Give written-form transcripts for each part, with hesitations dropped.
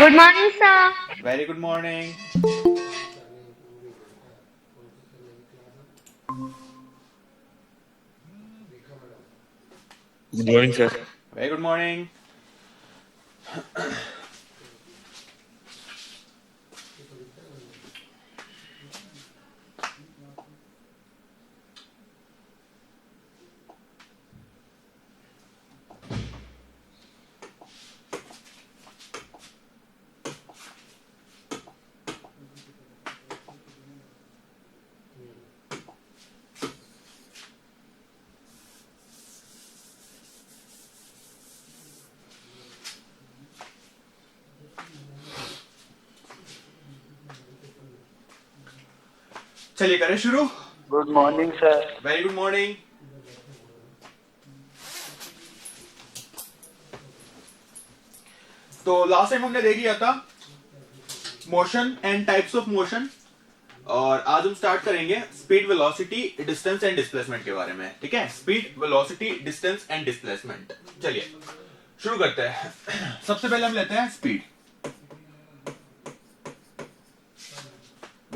Good morning, sir. Very good morning. Good morning, sir. Very good morning. चलिए करें शुरू. Good morning sir. Very good morning. तो last time हमने देख लिया था motion and types of motion, और आज हम स्टार्ट करेंगे speed, velocity, distance and displacement के बारे में. ठीक है, speed, velocity, distance and displacement. चलिए शुरू करते हैं. सबसे पहले हम लेते हैं स्पीड,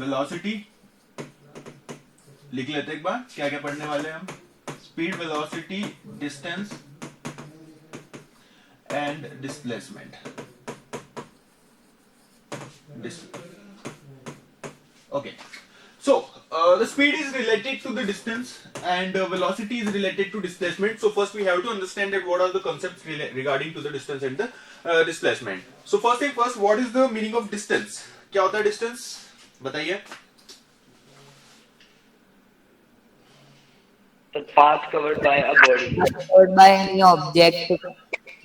वेलोसिटी लिख लेते हैं एक बार. क्या क्या पढ़ने वाले हैं हम? Speed, velocity, distance and displacement. Okay, so the speed is related to the distance and velocity is related to displacement. So first we have to understand that what are the concepts regarding to the distance and the displacement. So first thing first, what is the meaning of distance? क्या होता है distance? बताइए. The path covered by a body. Covered by any object.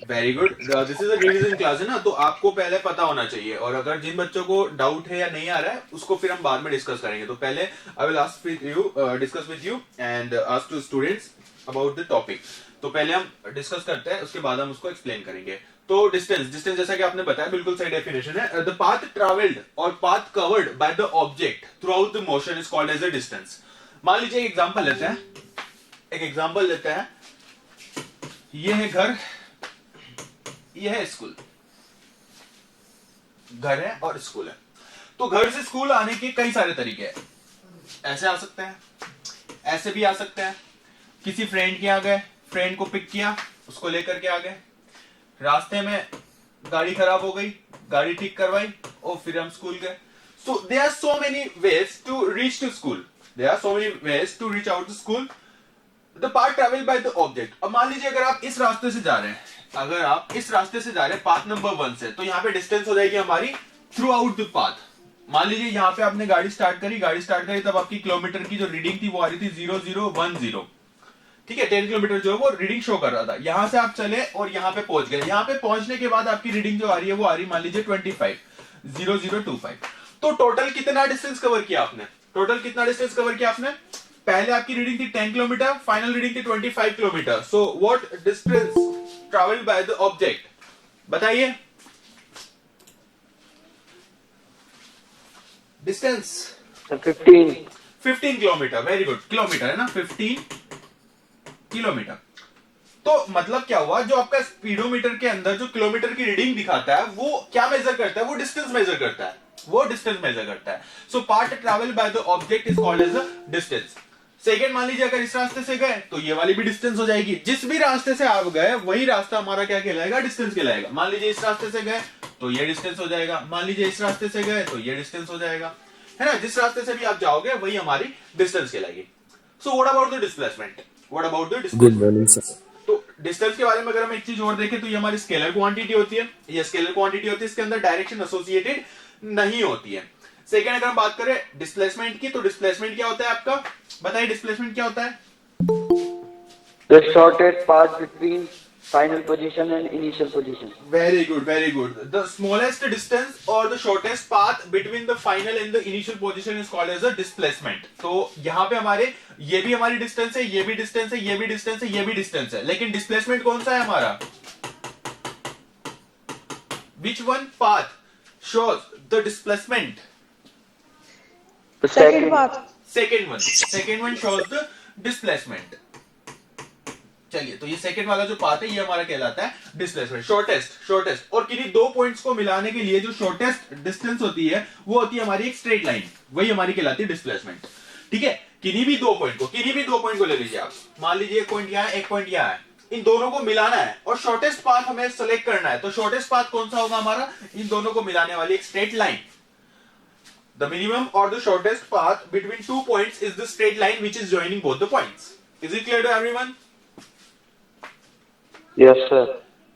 Very good. This is a revision class है ना, तो आपको पहले पता होना चाहिए, और अगर जिन बच्चों को डाउट है या नहीं आ रहा है उसको फिर हम बाद में डिस्कस करेंगे. तो पहले I will ask with you, discuss with you and ask to students about the topic. तो पहले हम डिस्कस करते हैं, उसके बाद हम उसको एक्सप्लेन करेंगे. तो डिस्टेंस, डिस्टेंस जैसा कि आपने बताया बिल्कुल सही डेफिनेशन है. द पाथ ट्रेवल्ड और path covered by the object throughout the motion is called as a distance. मान लीजिए एक एग्जांपल लेते हैं, एक एग्जांपल लेते हैं. ये है घर, यह है स्कूल. घर है और स्कूल है. तो घर से स्कूल आने के कई सारे तरीके हैं. ऐसे आ सकते हैं, ऐसे भी आ सकते हैं. किसी फ्रेंड के यहाँ गए, फ्रेंड को पिक किया, उसको लेकर के आ गए. रास्ते में गाड़ी खराब हो गई, गाड़ी ठीक करवाई और फिर हम स्कूल गए. So there are so many ways to reach to school. There are so many ways to reach out to school. The path travel by the object. अब मान लीजिए अगर आप इस रास्ते से जा रहे हैं, अगर आप इस रास्ते से जा रहे हैं पाथ नंबर 1 से, तो यहाँ पे डिस्टेंस हो जाएगी हमारी थ्रू आउट द पाथ. मान लीजिए यहाँ पे आपने गाड़ी स्टार्ट करी, तब आपकी किलोमीटर की जो रीडिंग थी वो आ रही थी 0010. ठीक है, 10 किलोमीटर जो है वो रीडिंग शो कर रहा था. यहां से आप चले और यहाँ पे पहुंच गए. यहाँ पे पहुंचने के बाद आपकी रीडिंग जो आ रही है वो आ रही मान लीजिए 25 तो टोटल कितना डिस्टेंस कवर किया आपने? टोटल कितना डिस्टेंस कवर किया आपने? पहले आपकी रीडिंग थी 10 किलोमीटर, फाइनल रीडिंग थी 25 kilometre. So what distance travelled by the object? बताइए. Distance 15 kilometre. Very good. Kilometre है ना, 15 किलोमीटर. तो मतलब क्या हुआ, जो आपका स्पीडोमीटर के अंदर जो किलोमीटर की रीडिंग दिखाता है वो क्या मेजर करता है? वो डिस्टेंस मेजर करता है. वो डिस्टेंस मेजर करता है. So path travel by the object is called as a distance. Second, मान लीजिए अगर इस रास्ते से गए तो ये वाली भी डिस्टेंस हो जाएगी. जिस भी रास्ते से आप गए वही रास्ता हमारा क्या कहलाएगा? डिस्टेंस कहलाएगा. मान लीजिए इस रास्ते से गए तो ये डिस्टेंस हो जाएगा. मान लीजिए इस रास्ते से गए तो ये डिस्टेंस हो जाएगा, है ना. जिस रास्ते से भी आप जाओगे वही हमारी डिस्टेंस कहलाएगी. So what about the displacement? What about the displacement? Good morning, sir. तो डिस्टेंस के बारे में अगर हम एक चीज और देखें तो ये हमारी स्केलर क्वांटिटी होती है. ये स्केलर क्वांटिटी होती है, इसके अंदर डायरेक्शन एसोसिएटेड नहीं होती है. सेकेंड, अगर हम बात करें डिस्प्लेसमेंट की, तो डिस्प्लेसमेंट क्या होता है आपका? बताइए, डिस्प्लेसमेंट क्या होता है? The shortest path between final position and initial position. Very good, very good. The smallest distance or the shortest path between the final and the initial position is called as a displacement. तो यहाँ पे हमारे ये भी हमारी distance है, ये भी डिस्टेंस है, ये भी डिस्टेंस है, ये भी डिस्टेंस है, लेकिन डिस्प्लेसमेंट कौन सा है हमारा? Which one path shows the displacement? The second path. Second one shows the displacement. चलिए, तो ये सेकंड वाला जो पाथ है ये हमारा कहलाता है डिस्प्लेसमेंट, शॉर्टेस्ट। और किन्हीं दो पॉइंट्स को मिलाने के लिए जो शॉर्टेस्ट डिस्टेंस होती है वो होती है हमारी एक स्ट्रेट लाइन, वही हमारी कहलाती है डिस्प्लेसमेंट। ठीक है, किन्हीं भी दो पॉइंट को ले लीजिए आप, मान लीजिए एक पॉइंट यहाँ है, एक पॉइंट यहाँ है, इन दोनों को मिलाना है और शॉर्टेस्ट पाथ हमें सेलेक्ट करना है। तो शॉर्टेस्ट पाथ कौन सा होगा हमारा, इन दोनों को मिलाने वाली एक straight line. The minimum or the shortest path between two points is the straight line which is joining both the points. Is it clear to everyone? Yes, sir.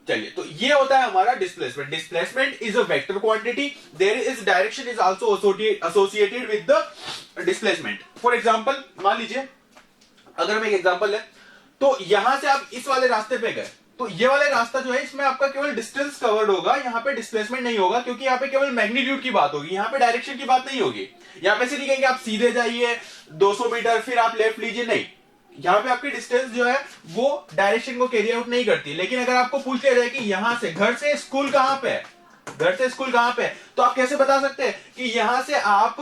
चलिए, तो ये होता है हमारा displacement. Displacement is a vector quantity, there is direction is also associated with the displacement. For example, मान लीजिए अगर हम एक एग्जांपल लें, तो यहां से आप इस वाले रास्ते पे गए, तो ये वाला रास्ता जो है इसमें आपका केवल डिस्टेंस कवर्ड होगा, यहाँ पे डिस्प्लेसमेंट नहीं होगा, क्योंकि यहाँ पे केवल मैग्नीट्यूड की बात होगी, यहाँ पे डायरेक्शन की बात नहीं होगी। यहाँ पे से नहीं कहेंगे आप सीधे जाइए 200 मीटर फिर आप लेफ्ट लीजिए, नहीं, यहाँ पे आपकी डिस्टेंस जो है वो डायरेक्शन को कैरी आउट नहीं करती। लेकिन अगर आपको पूछ लिया जाए कि यहाँ से घर से स्कूल कहाँ पे है, तो आप कैसे बता सकते हैं कि यहां से आप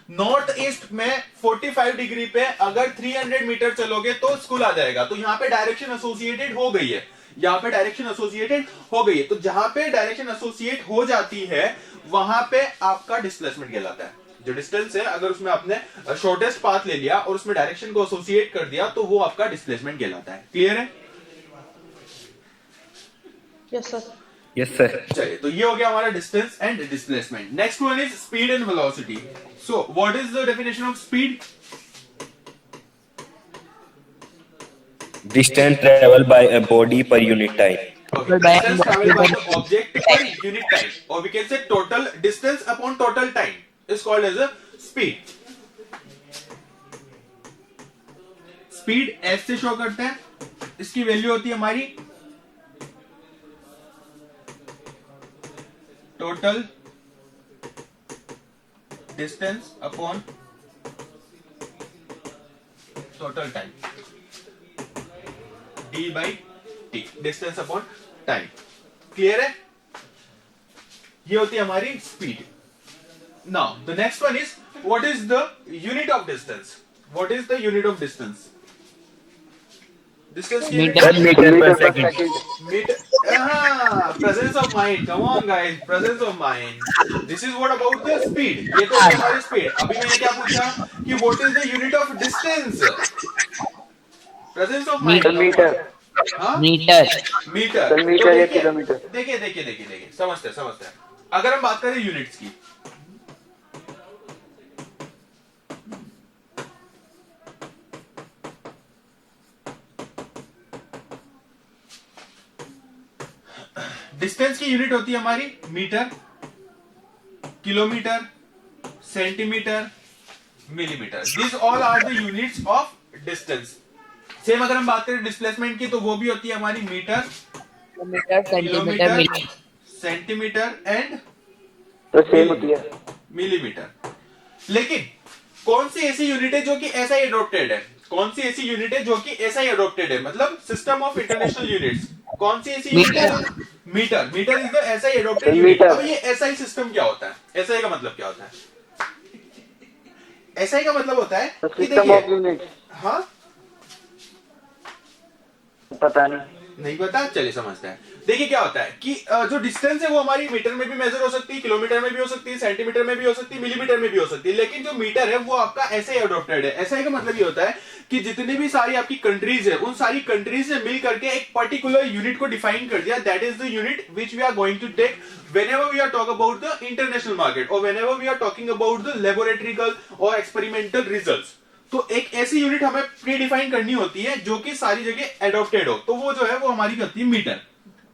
नॉर्थ ईस्ट में 45 डिग्री पे अगर 300 मीटर चलोगे तो स्कूल आ जाएगा। तो यहाँ पे डायरेक्शन एसोसिएटेड हो गई है, तो जहां पे डायरेक्शन एसोसिएट हो जाती है वहां पे आपका डिस्प्लेसमेंट कहलाता है। जो डिस्टेंस है अगर उसमें आपने शॉर्टेस्ट पाथ ले लिया और उसमें डायरेक्शन को एसोसिएट कर दिया तो वो आपका डिस्प्लेसमेंट कहलाता है। क्लियर है? Yes sir. Yes sir. चलिए, तो ये हो गया हमारा distance and displacement. Next one is speed and velocity. So what is the definition of speed? Distance traveled by a body per unit time. Okay. Distance traveled by the object per unit time, or we can say total distance upon total time is called as a speed. Speed S से show करते हैं, इसकी value होती है हमारी total distance upon total time, d by t, distance upon time. Clear है? ये होती है हमारी speed. Now the next one is what is the unit of distance? What is the unit of distance? Distance Meter per second. Presence of mind. Come on guys, presence of mind. This is what about the speed. ये तो है हमारी speed. अभी मैंने क्या पूछा कि what is the unit of distance? Presence of mind. Metre metre या किलोमीटर। देखिए समझते हैं। अगर हम बात करें यूनिट्स की, डिस्टेंस की यूनिट होती है हमारी metre, kilometre, centimetre, millimetre. This all are the units of distance. Same अगर हम बात करें डिस्प्लेसमेंट की तो वो भी होती है हमारी मीटर, किलोमीटर, सेंटीमीटर एंड तो सेम होती है मिलीमीटर। लेकिन कौन सी ऐसी यूनिट है जो कि ऐसा ही एडॉप्टेड है? मतलब सिस्टम ऑफ इंटरनेशनल यूनिट्स। कौन सी ऐसी यूनिट है? Metre is the SI adopted unit. अब ये एसआई सिस्टम क्या होता है? एसआई का मतलब क्या होता है? एसआई का मतलब होता है कि सिस्टम ऑफ यूनिट। हाँ, पता नहीं पता? चलिए समझते हैं। देखिए क्या होता है कि जो डिस्टेंस है वो हमारी मीटर में भी मेजर हो सकती है, किलोमीटर में भी हो सकती है, सेंटीमीटर में भी हो सकती है, मिलीमीटर में भी हो सकती है। लेकिन जो मीटर है वो आपका ऐसे एडॉप्टेड है। ऐसा का मतलब ये होता है कि जितनी भी सारी आपकी कंट्रीज है उन सारी कंट्रीज ने मिल करके एक पर्टिकुलर यूनिट को डिफाइन कर दिया। That is the unit which we are going to take whenever we are talk about the international market or whenever we are talking about the laboratory or experimental results। तो एक ऐसी unit हमें pre define करनी होती है जो कि सारी जगह एडॉप्टेड हो, तो वो जो है वो हमारी कहती है मीटर,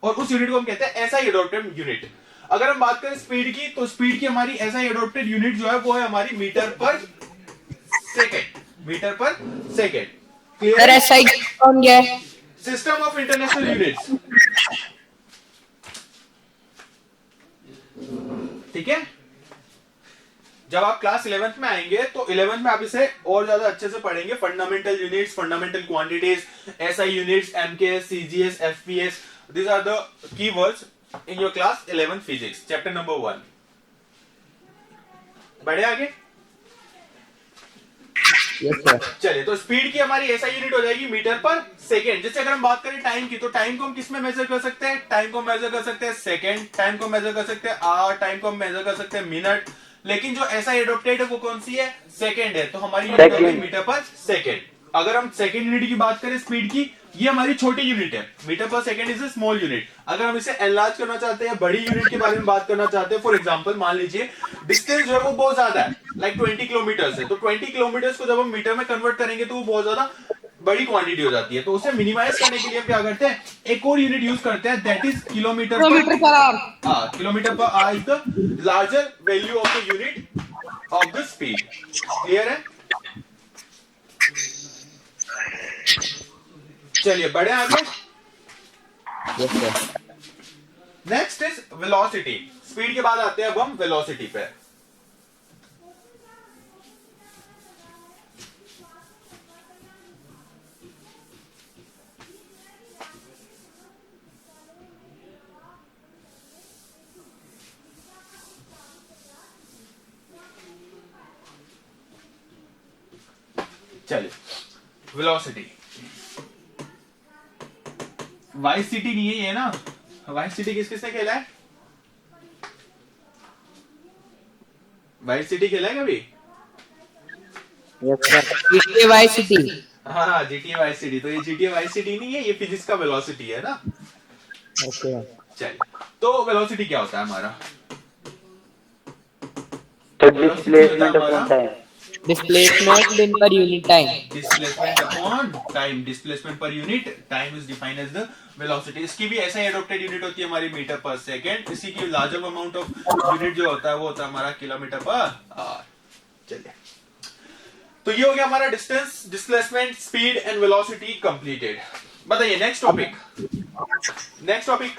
और उस यूनिट को हम कहते हैं एसआई एडॉप्टेड यूनिट। अगर हम बात करें स्पीड की, तो स्पीड की हमारी एसआई एडॉप्टेड यूनिट जो है वो है हमारी metre per second. Sir SI कौन गया है? System of international units. ठीक है, जब आप क्लास 11th में आएंगे तो 11th में आप इसे और ज्यादा अच्छे से पढ़ेंगे। Fundamental units, fundamental quantities, SI units, MKS, CGS, FPS, these are the keywords in your class 11th physics chapter number 1। बढ़े आगे? Yes, sir. चलिए, तो स्पीड की हमारी ऐसा यूनिट हो जाएगी मीटर पर सेकेंड। जैसे अगर हम बात करें टाइम की, तो टाइम को हम किस में मेजर कर सकते हैं? टाइम को मेजर कर सकते हैं सेकेंड, टाइम को मेजर कर सकते हैं आवर, टाइम को हम मेजर कर सकते हैं मिनट। लेकिन जो ऐसा एडोप्टेड है वो कौन सी है? सेकेंड है। तो हमारी यूनिट हो गई मीटर पर सेकेंड। अगर हम सेकेंड यूनिट की बात करें स्पीड की, ये हमारी छोटी यूनिट है। Metre per second is a small unit. अगर हम इसे एनलार्ज करना चाहते हैं, बड़ी यूनिट के बारे में बात करना चाहते हैं, फॉर एग्जांपल मान लीजिए डिस्टेंस जो है वो बहुत ज्यादा है, लाइक 20 किलोमीटर है, तो 20 किलोमीटर को जब हम मीटर में कन्वर्ट करेंगे तो वो बहुत ज्यादा बड़ी क्वांटिटी हो जाती है। तो उसे मिनिमाइज करने के लिए हम क्या करते हैं? एक और यूनिट यूज करते हैं, that is kilometre per hour. Kilometre per hour is the larger value of the unit of the speed. Clear है? चलिए बढ़े आगे। Yes, sir. Next is velocity. Speed के बाद आते हैं अब हम वेलोसिटी पे। चलिए, वेलोसिटी। वाइस सिटी नहीं है ये ना? वाइस सिटी किस किसने खेला है? वाइस सिटी खेला है कभी? Yes, sir. GTA Vice City. हाँ, जीटीए वाइस सिटी। तो ये जीटीए वाइस सिटी नहीं है, ये फिजिक्स का वेलोसिटी है ना? Okay. चलिए, तो वेलोसिटी क्या होता है हमारा? The displacement upon time. Displacement in per unit time. Displacement upon time. Displacement per unit time is defined as the velocity. इसकी भी ऐसा ही एडॉप्टेड यूनिट होती है हमारी मीटर पर सेकेंड। इसी की लार्जर अमाउंट ऑफ यूनिट जो होता है वो होता है हमारा किलोमीटर पर आवर। चलिए, तो ये हो गया हमारा distance, displacement, speed and velocity completed. बताइए next topic. Next topic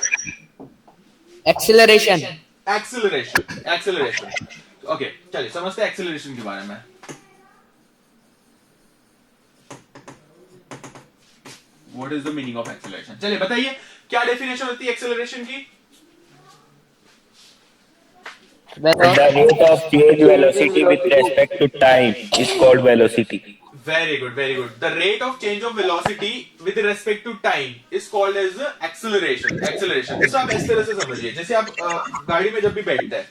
Acceleration. Acceleration. Acceleration, okay चलिए समझते हैं एक्सेलरेशन के बारे में। What is the meaning of acceleration? चलिए बताइए, क्या डेफिनेशन होती है एक्सेलरेशन की? The rate of change velocity with respect to time is called velocity. Very good, very good. The rate of change of velocity with respect to time is called as acceleration. Acceleration इसको आप इस तरह से समझिए, जैसे आप गाड़ी में जब भी बैठते हैं,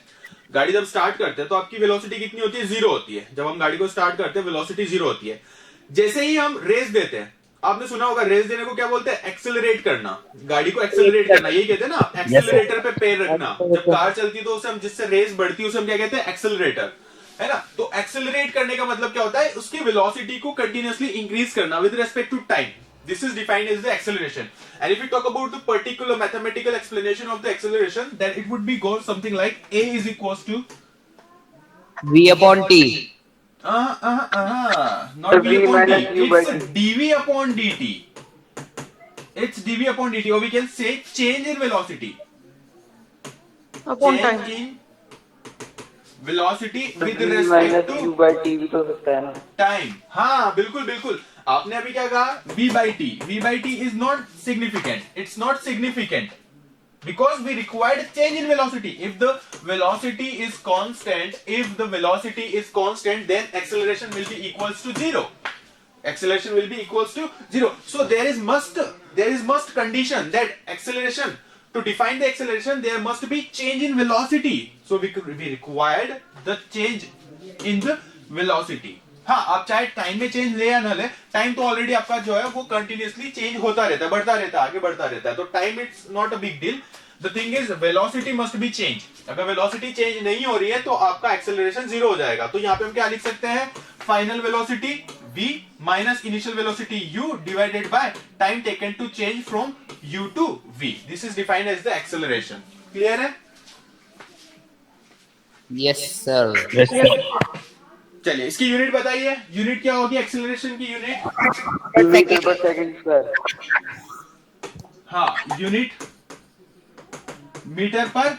गाड़ी जब स्टार्ट करते हैं तो आपकी वेलोसिटी कितनी होती है? जीरो होती है। जब हम गाड़ी को स्टार्ट करते हैं वेलोसिटी जीरो होती है। जैसे ही हम रेस देते हैं, आपने सुना होगा रेस देने को क्या बोलते हैं? एक्सेलरेट करना। गाड़ी को एक्सेलरेट करना, यही कहते हैं ना, एक्सेलरेटर पे पैर रखना। जब कार चलती है तो उसे हम, जिससे रेस बढ़ती है उसे हम क्या कहते हैं? एक्सेलरेटर, है ना? तो एक्सेलरेट करने का मतलब क्या होता है? उसकी वेलोसिटी को कंटिन्यूअसली इंक्रीज करना with respect to time. This is defined as the acceleration. And if we talk about the particular mathematical explanation of the acceleration, then it would be go something like A is equals to V upon T. not V V upon minus T. U by It's T. dV upon dt. It's dV upon dt, or we can say change in velocity. Upon time. Change in velocity with V respect minus to U by T भी तो हो सकता है ना? Time. हाँ बिल्कुल बिल्कुल, आपने अभी क्या कहा? V by T. V by T is not significant. It's not significant because we required change in velocity. If the velocity is constant, then acceleration will be equals to zero. Acceleration will be equals to zero. So there is must condition that acceleration, to define the acceleration, there must be change in velocity. So we required the change in the velocity. हाँ, आप चाहे time में change ले या ना ले, time तो already आपका जो है वो कंटिन्यूअसली चेंज होता रहता है, बढ़ता रहता है, आगे बढ़ता रहता है। तो time it's not a big deal. The thing is velocity must be change. अगर वेलोसिटी चेंज नहीं हो रही है तो आपका एक्सेलरेशन जीरो हो जाएगा। तो यहाँ पे हम क्या लिख सकते हैं? Final velocity v minus initial velocity u divided by time taken to change from u to v। This is defined as the acceleration. Clear है? Yes, sir. Yes, sir. चलिए इसकी यूनिट बताइए। यूनिट क्या होगी एक्सेलरेशन की? Unit, metre per second square. हाँ, unit metre per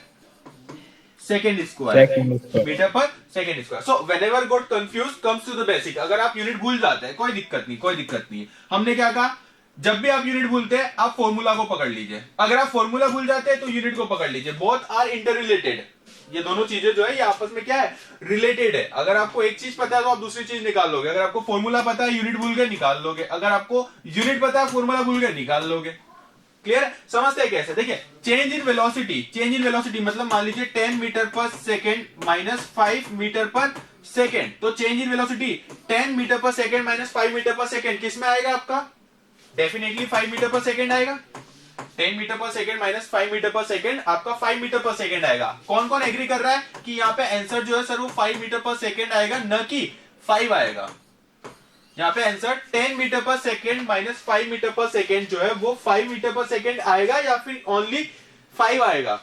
second square. Second square. Metre per second square. So whenever got confuse comes to the basic. अगर आप unit भूल जाते हैं कोई दिक्कत नहीं, कोई दिक्कत नहीं। हमने क्या कहा? जब भी आप यूनिट भूलते हैं आप फॉर्मूला को पकड़ लीजिए, अगर आप फॉर्मूला भूल जाते हैं तो यूनिट को पकड़ लीजिए। बोथ आर इंटर रिलेटेड, ये दोनों चीजें जो है ये आपस में क्या है, रिलेटेड है। अगर आपको एक चीज पता है तो आप दूसरी चीज निकाल लोगे, अगर आपको फॉर्मूला पता है यूनिट भूल गए निकाल लोगे, अगर आपको यूनिट पता है फॉर्मूला भूल गए निकाल लोगे। क्लियर, समझते हैं कैसे? देखिए, change in velocity, change in velocity मतलब मान लीजिए 10 metre per second minus 5 metre per second, तो change in velocity 10 metre per second minus 5 metre per second किस में आएगा आपका? डेफिनेटली 5 मीटर पर सेकेंड आएगा। 10 metre per second minus 5 metre per second आपका 5 मीटर पर सेकेंड आएगा। कौन कौन एग्री कर रहा है कि यहाँ पे आंसर जो है सर वो 5 मीटर पर सेकेंड आएगा, न कि 5 आएगा? यहाँ पे answer 10 metre per second minus 5 metre per second जो है वो 5 मीटर पर सेकेंड आएगा या फिर ओनली 5 आएगा?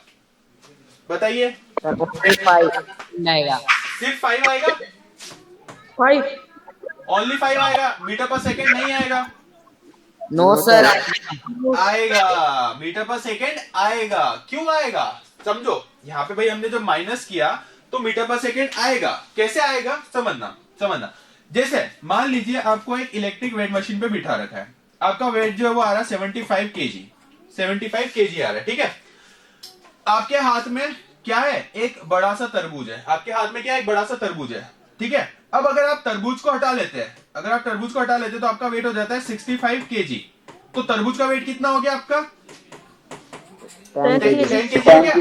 बताइए। सिर्फ 5 आएगा। सिर्फ 5 आएगा? 5 ओनली 5 आएगा, मीटर पर सेकेंड नहीं आएगा? No sir. आएगा, मीटर पर सेकेंड आएगा। क्यों आएगा? समझो, यहाँ पे भाई हमने जब माइनस किया तो मीटर पर सेकेंड आएगा। कैसे आएगा समझना, समझना। जैसे मान लीजिए आपको एक इलेक्ट्रिक वेट मशीन पे बिठा रखा है, आपका वेट जो है वो आ रहा है 75 केजी, 75 केजी आ रहा है, ठीक है। आपके हाथ में क्या है? एक बड़ा सा तरबूज है। आपके हाथ में क्या है? एक बड़ा सा तरबूज है, ठीक है। अब अगर आप तरबूज को हटा लेते हैं, अगर आप तरबूज को हटा लेते हैं तो आपका वेट हो जाता है 65 केजी। तो तरबूज का वेट कितना हो गया आपका? 10 केजी हो गया।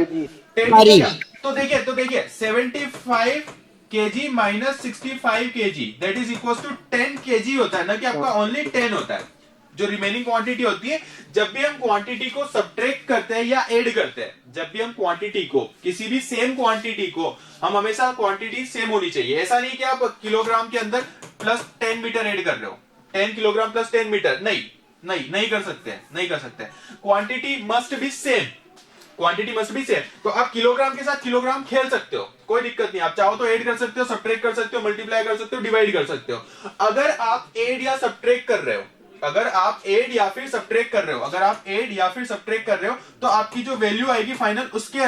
10 केजी। तो देखिए 75 kg minus 65 kg that is equal to 10 kg होता है, ना कि आपका ओनली 10 होता है। जो रिमेनिंग क्वांटिटी होती है, जब भी हम क्वांटिटी को सब्ट्रैक्ट करते हैं या ऐड करते हैं, जब भी हम क्वांटिटी को, किसी भी सेम क्वांटिटी को, हम हमेशा क्वांटिटी सेम होनी चाहिए। ऐसा नहीं कि आप किलोग्राम के अंदर प्लस 10 मीटर ऐड कर रहे हो, 10 किलोग्राम प्लस 10 मीटर, नहीं कर सकते, नहीं कर सकते। Quantity must be same, quantity must be same. तो आप किलोग्राम के साथ किलोग्राम खेल सकते हो, कोई दिक्कत नहीं। आप चाहो तो ऐड कर सकते हो, सब्ट्रैक्ट कर सकते हो, मल्टीप्लाई कर सकते हो, डिवाइड कर सकते हो। अगर आप ऐड या सब्ट्रैक्ट कर रहे हो, अगर आप ऐड या फिर सब्ट्रैक्ट कर रहे हो, अगर आप ऐड या फिर सब्ट्रैक्ट कर रहे हो, तो आपकी जो वैल्यू आएगी फाइनल, उसके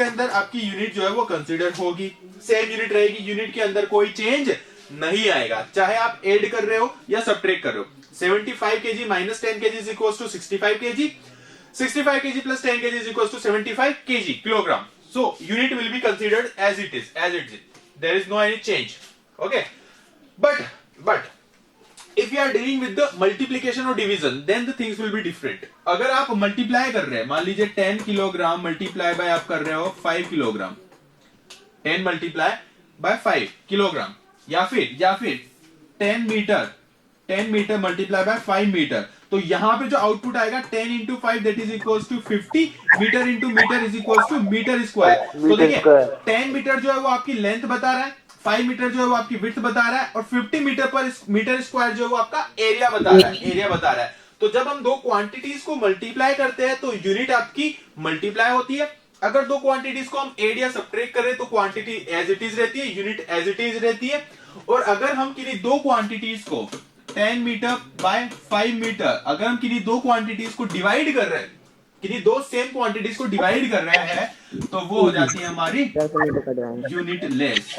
अंदर आपकी यूनिट जो है वो कंसीडर होगी, सेम यूनिट रहेगी। यूनिट के अंदर कोई चेंज नहीं आएगा, चाहे आप ऐड कर रहे हो या सब्ट्रैक्ट कर रहे हो। 75 kg minus 10 kg is equal to 65 kg, 65 kg plus 10 kg is equal to 75 kg kilogram. So unit will be considered as it is, there is no any change. Okay, but if you are dealing with the multiplication or division, then the things will be different. अगर आप multiply कर रहे हैं, मान लीजिए 10 kilogram multiply by आप कर रहे हो 5 किलोग्राम, 10 मल्टीप्लाई बाय 5 किलोग्राम, या फिर 10 मीटर मल्टीप्लाई बाय 5 मीटर, तो यहां पे जो आउटपुट आएगा 10 into 5 that is equals to 50 metre into metre is equals to metre square. तो देखिए 10 मीटर जो है वो आपकी लेंथ बता रहा है, 5 मीटर जो है वो आपकी विड्थ बता रहा है, और 50 मीटर पर मीटर स्क्वायर जो है वो आपका एरिया बता रहा है, तो जब हम दो क्वांटिटीज को मल्टीप्लाई करते हैं तो यूनिट आपकी मल्टीप्लाई होती है। अगर दो क्वांटिटीज को हम ऐड या सब्ट्रैक्ट करें तो क्वांटिटी एज इट इज रहती है, यूनिट एज इट इज रहती है। और अगर हम किन्हीं दो क्वांटिटीज को 10 मीटर बाय 5 मीटर, अगर हम किन्हीं दो क्वांटिटीज को डिवाइड कर रहे हैं, किन्हीं दो सेम क्वांटिटीज को डिवाइड कर रहे हैं, तो वो हो जाती है हमारी यूनिट लेस।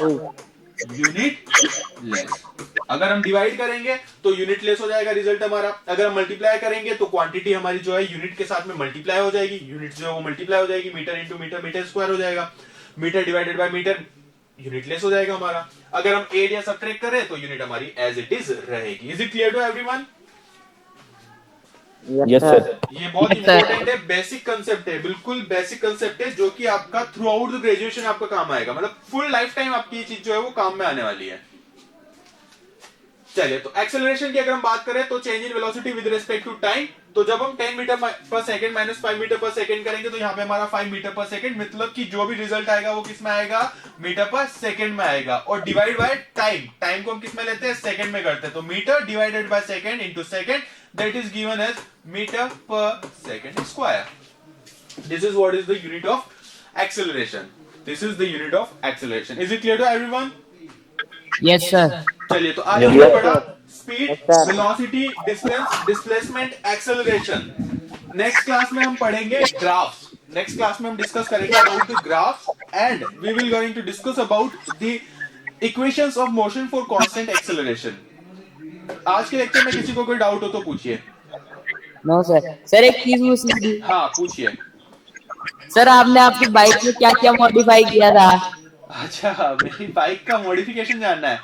अगर हम डिवाइड करेंगे तो यूनिट लेस हो जाएगा रिजल्ट हमारा। अगर हम मल्टीप्लाई करेंगे तो क्वांटिटी हमारी जो है यूनिट के साथ में मल्टीप्लाई हो जाएगी, यूनिट जो है वो मल्टीप्लाई हो जाएगी, metre into metre metre square हो जाएगा, metre divided by metre unitless हो जाएगा हमारा। अगर हम ऐड या सब्ट्रैक्ट करें तो यूनिट हमारी एज इट इज रहेगी। Is it clear to everyone? Yes sir. ये बहुत इंपॉर्टेंट है, बेसिक कंसेप्ट है, बिल्कुल बेसिक कंसेप्ट है, जो कि आपका थ्रू आउट द ग्रेजुएशन आपका काम आएगा, मतलब फुल लाइफ टाइम आपकी ये चीज जो है वो काम में आने वाली है। चलिए, तो एक्सेलरेशन की अगर हम बात करें तो change in velocity with respect to time, तो जब हम 10 metre per second minus 5 metre per second करेंगे तो यहाँ पे हमारा 5 मीटर पर सेकंड, मतलब कि जो भी रिजल्ट आएगा वो किस में आएगा? मीटर पर सेकंड में आएगा। और डिवाइड बाय टाइम, टाइम को हम किस में लेते हैं? सेकंड में करते हैं, तो metre divided by second into second that is given as metre per second square. This is what is the unit of acceleration, this is the unit of acceleration. Is it clear to everyone? Yes sir. चलिए, तो आज हमने पढ़ा speed, velocity, distance, displacement, acceleration. Next class में हम पढ़ेंगे graphs. Next class में हम डिस्कस करेंगे about the graphs and we will going to discuss about the equations of motion for constant acceleration. आज के लेक्चर में किसी को कोई डाउट हो तो पूछिए। No sir. सर एक चीज पूछनी थी। हाँ पूछिए। सर आपने आपकी बाइक में क्या क्या मॉडिफाई किया था? अच्छा, मेरी बाइक का मॉडिफिकेशन जानना है,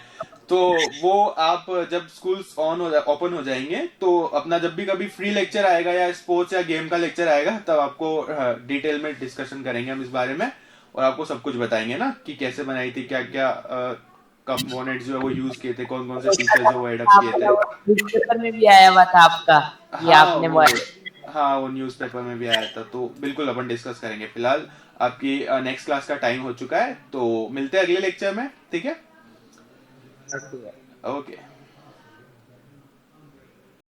तो वो आप जब स्कूल्स ओपन हो जाएंगे तो अपना जब भी कभी फ्री लेक्चर आएगा या स्पोर्ट्स या गेम का लेक्चर आएगा तब आपको डिटेल में डिस्कशन करेंगे हम इस बारे में, और आपको सब कुछ बताएंगे ना कि कैसे बनाई थी, क्या क्या कंपोनेंट्स जो है वो यूज किए थे, कौन कौन से फीचर्स जो वो एडप्ट किए थे। न्यूज़पेपर में भी आया हुआ था आपका कि हाँ आपने वो हाँ वो न्यूज़पेपर में भी आया था, तो बिल्कुल अपन डिस्कस करेंगे। फिलहाल आपकी नेक्स्ट क्लास का टाइम हो चुका है, तो मिलते हैं अगले लेक्चर में, ठीक है? ओके।